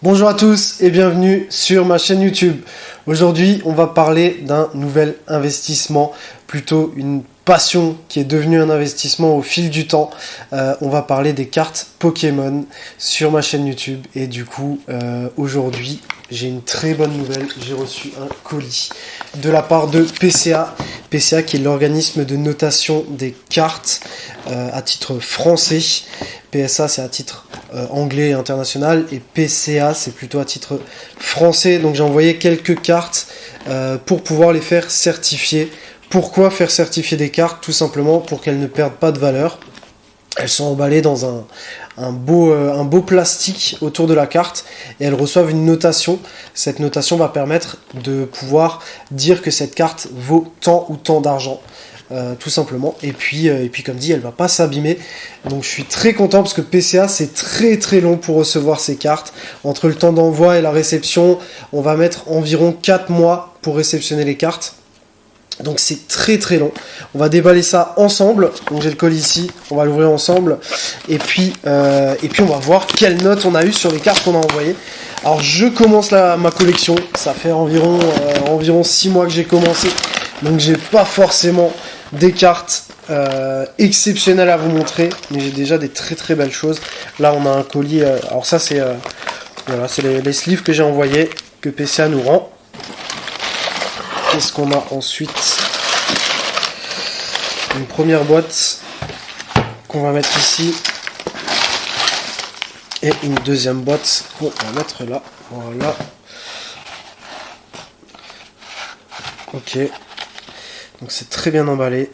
Bonjour à tous et bienvenue sur ma chaîne YouTube. Aujourd'hui, on va parler d'un nouvel investissement, plutôt une passion qui est devenue un investissement au fil du temps. On va parler des cartes Pokémon sur ma chaîne YouTube et du coup, aujourd'hui, j'ai une très bonne nouvelle. J'ai reçu un colis de la part de PCA. PCA qui est l'organisme de notation des cartes à titre français. PSA c'est à titre anglais et international et PCA c'est plutôt à titre français. Donc j'ai envoyé quelques cartes pour pouvoir les faire certifier. Pourquoi faire certifier des cartes? Tout simplement pour qu'elles ne perdent pas de valeur. Elles sont emballées dans un beau plastique autour de la carte et elles reçoivent une notation. Cette notation va permettre de pouvoir dire que cette carte vaut tant ou tant d'argent. Tout simplement, et puis comme dit, elle va pas s'abîmer, donc je suis très content parce que PCA c'est très long pour recevoir ces cartes. Entre le temps d'envoi et la réception, on va mettre environ 4 mois pour réceptionner les cartes, donc c'est très long. On va déballer ça ensemble, donc j'ai le colis ici, on va l'ouvrir ensemble, et puis on va voir quelle note on a eu sur les cartes qu'on a envoyées. Alors je commence ma collection, ça fait environ 6 mois que j'ai commencé, donc j'ai pas forcément des cartes exceptionnelles à vous montrer, mais j'ai déjà des très belles choses. Là on a un colis, alors ça c'est voilà, c'est les sleeves que j'ai envoyés, que PCA nous rend. Qu'est-ce qu'on a ensuite? Une première boîte qu'on va mettre ici et une deuxième boîte qu'on va mettre là. Voilà. Ok. Donc c'est très bien emballé.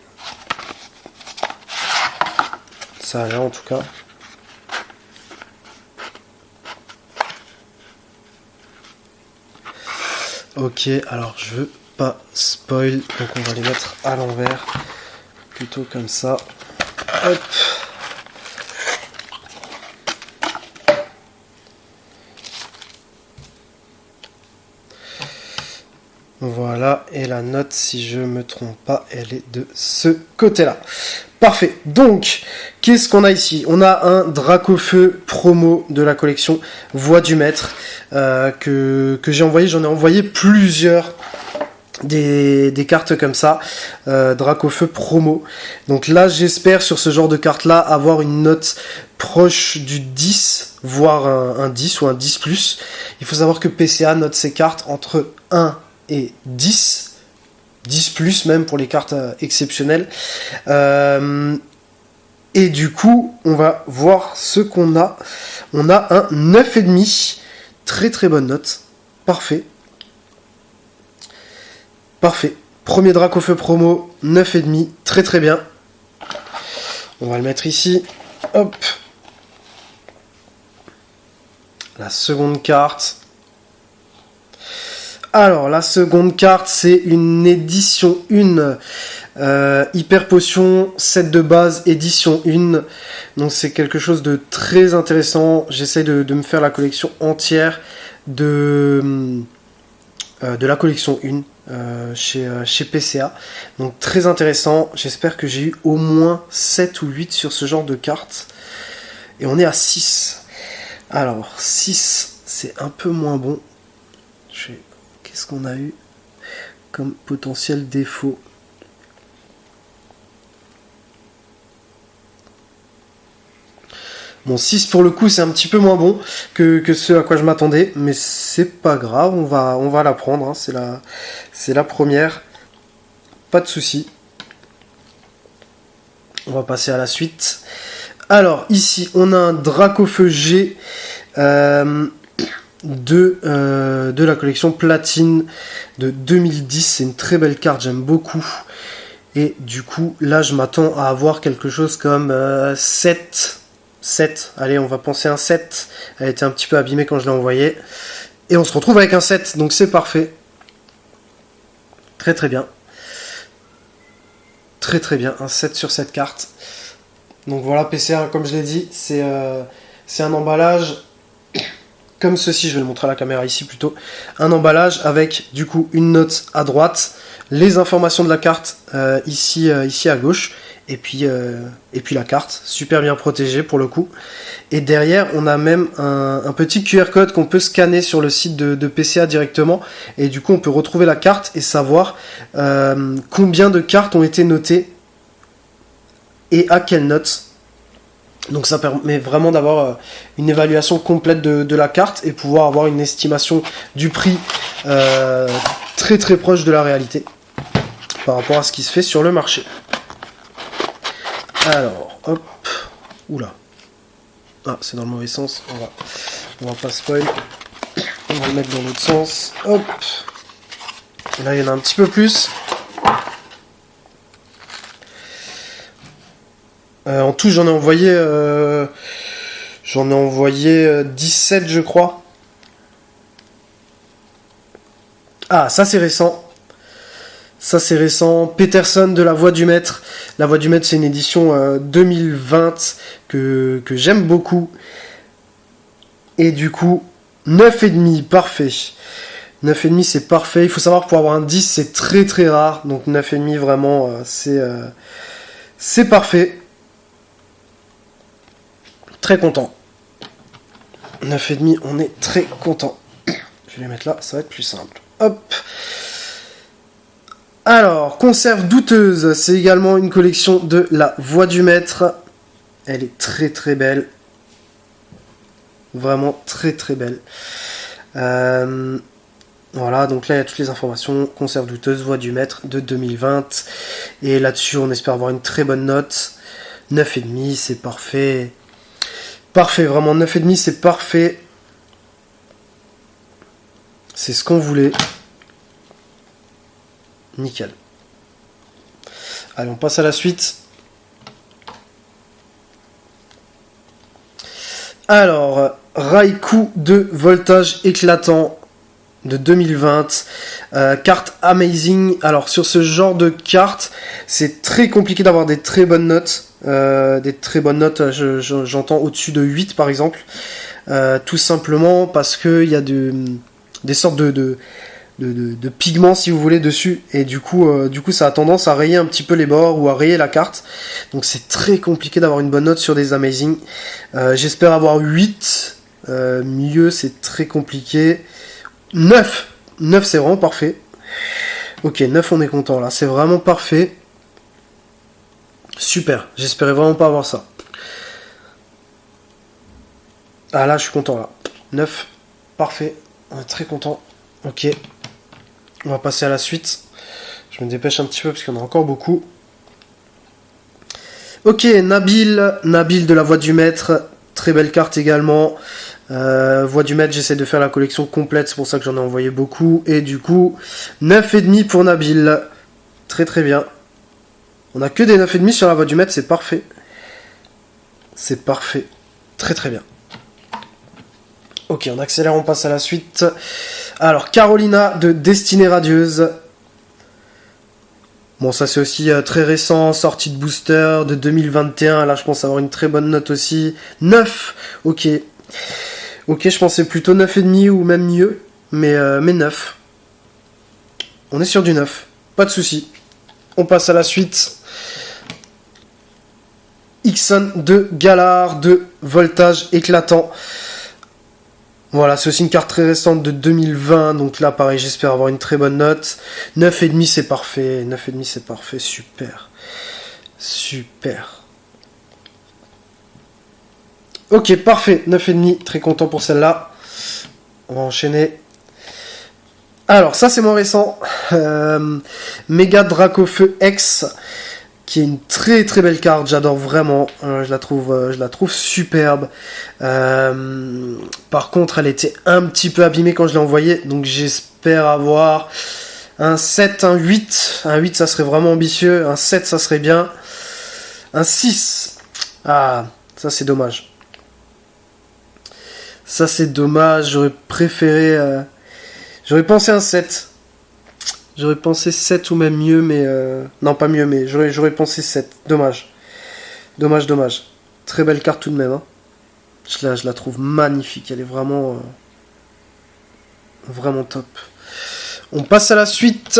Ça a l'air en tout cas. Ok, alors je veux pas spoil, donc on va les mettre à l'envers. Plutôt comme ça. Hop. Voilà, et la note, si je me trompe pas, elle est de ce côté-là. Parfait. Donc, qu'est-ce qu'on a ici? On a un Dracofeu promo de la collection Voix du Maître que j'ai envoyé. J'en ai envoyé plusieurs des cartes comme ça, Dracofeu promo. Donc là, j'espère sur ce genre de carte-là avoir une note proche du 10, voire un 10 ou un 10+. Il faut savoir que PCA note ses cartes entre 1 et 10 plus même pour les cartes exceptionnelles. Et du coup, on va voir ce qu'on a. On a un 9,5. Très bonne note. Parfait. Premier Dracofeu promo, 9,5. Très bien. On va le mettre ici. Hop. La seconde carte. Alors, la seconde carte, c'est une édition 1, Hyper Potion, set de base, édition 1. Donc, c'est quelque chose de très intéressant. J'essaie de me faire la collection entière de la collection 1 chez PCA. Donc, très intéressant. J'espère que j'ai eu au moins 7 ou 8 sur ce genre de cartes. Et on est à 6. Alors, 6, c'est un peu moins bon. Qu'est-ce qu'on a eu comme potentiel défaut? Bon, 6 pour le coup, c'est un petit peu moins bon que ce à quoi je m'attendais, mais c'est pas grave, on va la prendre, hein, c'est la première, pas de souci. On va passer à la suite. Alors, ici, on a un Dracofeu G de la collection Platine de 2010. C'est une très belle carte, j'aime beaucoup. Et du coup, là, je m'attends à avoir quelque chose comme 7. Allez, on va penser un 7. Elle était un petit peu abîmée quand je l'ai envoyée. Et on se retrouve avec un 7, donc c'est parfait. Très bien. Très bien, un 7 sur cette carte. Donc voilà, PCA, comme je l'ai dit, c'est un emballage comme ceci, je vais le montrer à la caméra ici plutôt. Un emballage avec du coup une note à droite, les informations de la carte ici à gauche, et puis la carte, super bien protégée pour le coup. Et derrière, on a même un petit QR code qu'on peut scanner sur le site de PCA directement. Et du coup, on peut retrouver la carte et savoir combien de cartes ont été notées et à quelle note. Donc ça permet vraiment d'avoir une évaluation complète de la carte et pouvoir avoir une estimation du prix très très proche de la réalité par rapport à ce qui se fait sur le marché. Alors, hop, oula. Ah, c'est dans le mauvais sens, on va pas spoil. On va le mettre dans l'autre sens, hop. Là, il y en a un petit peu plus. En tout, j'en ai envoyé 17, je crois. Ah, ça c'est récent. Ça c'est récent. Peterson de La Voix du Maître. La Voix du Maître, c'est une édition 2020 que j'aime beaucoup. Et du coup, 9,5, parfait. 9,5 c'est parfait. Il faut savoir que pour avoir un 10, c'est très très rare. Donc 9,5 vraiment, c'est parfait. Très content. 9,5, on est très content. Je vais les mettre là, ça va être plus simple. Hop. Alors, conserve douteuse, c'est également une collection de La Voix du Maître. Elle est très très belle. Vraiment très très belle. Voilà, donc là il y a toutes les informations. Conserve douteuse, Voix du Maître de 2020. Et là-dessus, on espère avoir une très bonne note. 9,5, c'est parfait. Parfait, vraiment 9,5 c'est parfait. C'est ce qu'on voulait. Nickel. Allez, on passe à la suite. Alors, Raikou de voltage éclatant de 2020. Carte amazing. Alors, sur ce genre de carte, c'est très compliqué d'avoir des très bonnes notes. J'entends au-dessus de 8 par exemple. Tout simplement parce qu'il y a des sortes de pigments, si vous voulez, dessus. Et du coup, ça a tendance à rayer un petit peu les bords ou à rayer la carte. Donc c'est très compliqué d'avoir une bonne note sur des amazing. J'espère avoir 8. Mieux, c'est très compliqué. 9 c'est vraiment parfait. Ok, 9 on est content là. C'est vraiment parfait. Super, j'espérais vraiment pas avoir ça. Ah là, je suis content là. 9, parfait. On est très content. Ok. On va passer à la suite. Je me dépêche un petit peu parce qu'il y en a encore beaucoup. Ok, Nabil de La Voix du Maître. Très belle carte également. Voix du Maître, j'essaie de faire la collection complète. C'est pour ça que j'en ai envoyé beaucoup. Et du coup, 9,5 pour Nabil. Très très bien. On a que des 9,5 sur La Voix du Maître, c'est parfait. C'est parfait. Très très bien. Ok, on accélère, on passe à la suite. Alors, Carolina de Destinée Radieuse. Bon, ça c'est aussi très récent, sortie de booster de 2021. Là, je pense avoir une très bonne note aussi. 9. Ok. Ok, je pensais plutôt 9,5 ou même mieux. Mais 9. On est sur du 9. Pas de souci. On passe à la suite. Ixon de Galar de voltage éclatant. Voilà, c'est aussi une carte très récente de 2020. Donc là, pareil, j'espère avoir une très bonne note. 9,5 c'est parfait. 9,5 c'est parfait. Super. Super. Ok, parfait. 9,5. Très content pour celle-là. On va enchaîner. Alors, ça c'est moins récent. Méga Dracofeu X. Qui est une très très belle carte, j'adore vraiment, je la trouve superbe. Par contre, elle était un petit peu abîmée quand je l'ai envoyée, donc j'espère avoir un 7, un 8. Un 8, ça serait vraiment ambitieux, un 7, ça serait bien. Un 6, ah, ça c'est dommage. Ça c'est dommage, j'aurais préféré... J'aurais pensé un 7. J'aurais pensé 7 ou même mieux, mais... Non, pas mieux, mais j'aurais pensé 7. Dommage. Dommage. Très belle carte tout de même. Hein. Je la trouve magnifique. Elle est vraiment... vraiment top. On passe à la suite.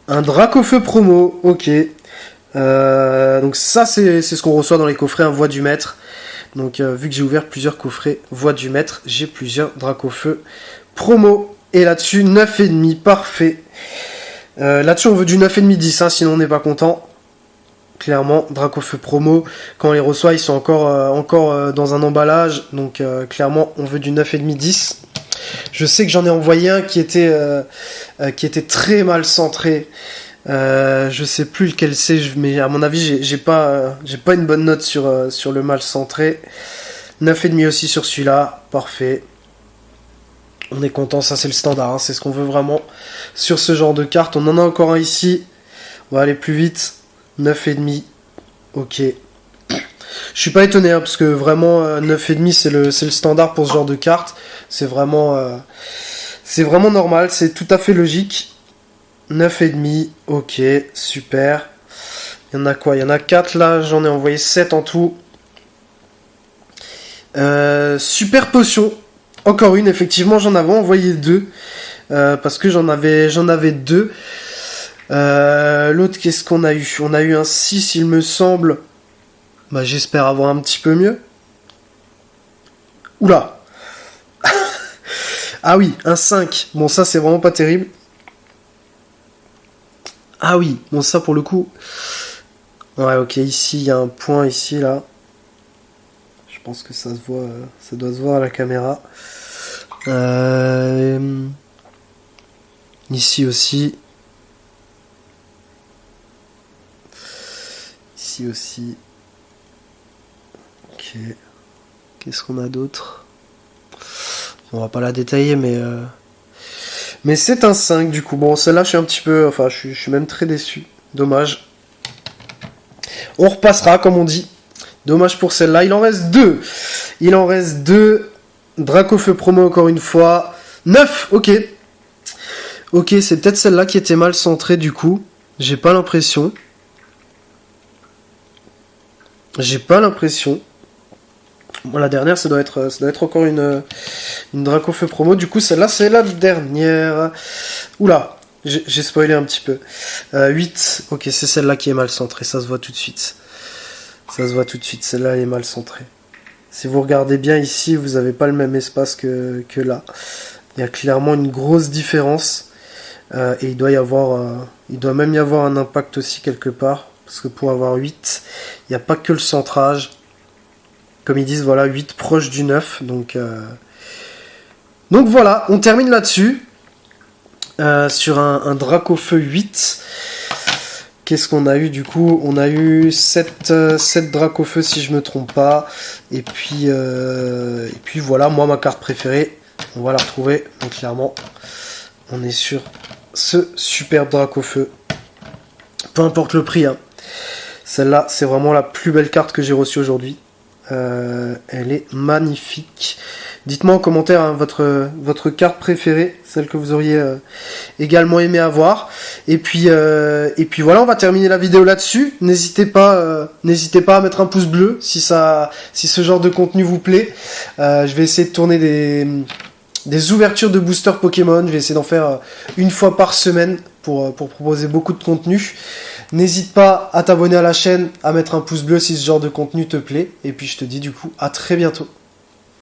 Un Dracofeu promo, ok. Donc ça c'est ce qu'on reçoit dans les coffrets, un Voix du Maître. Donc vu que j'ai ouvert plusieurs coffrets Voix du Maître, j'ai plusieurs Dracofeu promo. Et là-dessus 9,5, parfait. Là-dessus on veut du 9,5-10, hein, sinon on n'est pas content. Clairement, Dracofeu promo, quand on les reçoit, ils sont encore dans un emballage. Donc clairement, on veut du 9,5-10. Je sais que j'en ai envoyé un qui était très mal centré. Je sais plus lequel c'est, mais à mon avis, j'ai pas une bonne note sur le mal centré. 9,5 aussi sur celui-là, parfait. On est content, ça c'est le standard, hein, c'est ce qu'on veut vraiment sur ce genre de carte. On en a encore un ici, on va aller plus vite. 9,5, ok. Je suis pas étonné, hein, parce que vraiment 9,5 c'est le standard pour ce genre de carte. C'est vraiment normal, c'est tout à fait logique. 9,5, ok, super. Il y en a quoi? Il y en a 4 là, j'en ai envoyé 7 en tout. Super potion. Encore une, effectivement, j'en avais envoyé 2. Parce que j'en avais 2. L'autre, qu'est-ce qu'on a eu? On a eu un 6, il me semble. Bah, j'espère avoir un petit peu mieux. Oula. Ah oui, un 5. Bon, ça, c'est vraiment pas terrible. Ah oui, bon, ça, pour le coup... Ouais, ok, ici, il y a un point, ici, là. Je pense que ça se voit, ça doit se voir à la caméra. Ici aussi. Ici aussi. Ok. Qu'est-ce qu'on a d'autre? On va pas la détailler, mais c'est un 5 du coup. Bon, celle-là, je suis un petit peu... Enfin, je suis même très déçu. Dommage. On repassera, comme on dit. Dommage pour celle-là. Il en reste 2. Il en reste 2. Dracofeu promo encore une fois. 9, ok. Ok, c'est peut-être celle-là qui était mal centrée du coup. J'ai pas l'impression. Bon, la dernière, ça doit être encore une Dracofeu promo. Du coup, celle-là, c'est la dernière. Oula, j'ai spoilé un petit peu. 8, ok, c'est celle-là qui est mal centrée. Ça se voit tout de suite. Celle-là, elle est mal centrée. Si vous regardez bien ici, vous n'avez pas le même espace que là. Il y a clairement une grosse différence. Et il doit même y avoir un impact aussi quelque part. Parce que pour avoir 8, il n'y a pas que le centrage. Comme ils disent, voilà, 8 proche du 9. Donc voilà, on termine là-dessus. Sur un Dracofeu 8. Qu'est-ce qu'on a eu du coup? On a eu 7 Dracofeu si je me trompe pas. Et puis voilà, moi ma carte préférée, on va la retrouver. Donc clairement, on est sur ce superbe Dracofeu. Peu importe le prix, hein. Celle-là, c'est vraiment la plus belle carte que j'ai reçue aujourd'hui. Elle est magnifique. Dites-moi en commentaire, hein, votre carte préférée, celle que vous auriez également aimé avoir. Et puis voilà, on va terminer la vidéo là-dessus. N'hésitez pas à mettre un pouce bleu si ce genre de contenu vous plaît. Je vais essayer de tourner des ouvertures de boosters Pokémon. Je vais essayer d'en faire une fois par semaine pour proposer beaucoup de contenu. N'hésite pas à t'abonner à la chaîne, à mettre un pouce bleu si ce genre de contenu te plaît. Et puis je te dis du coup à très bientôt.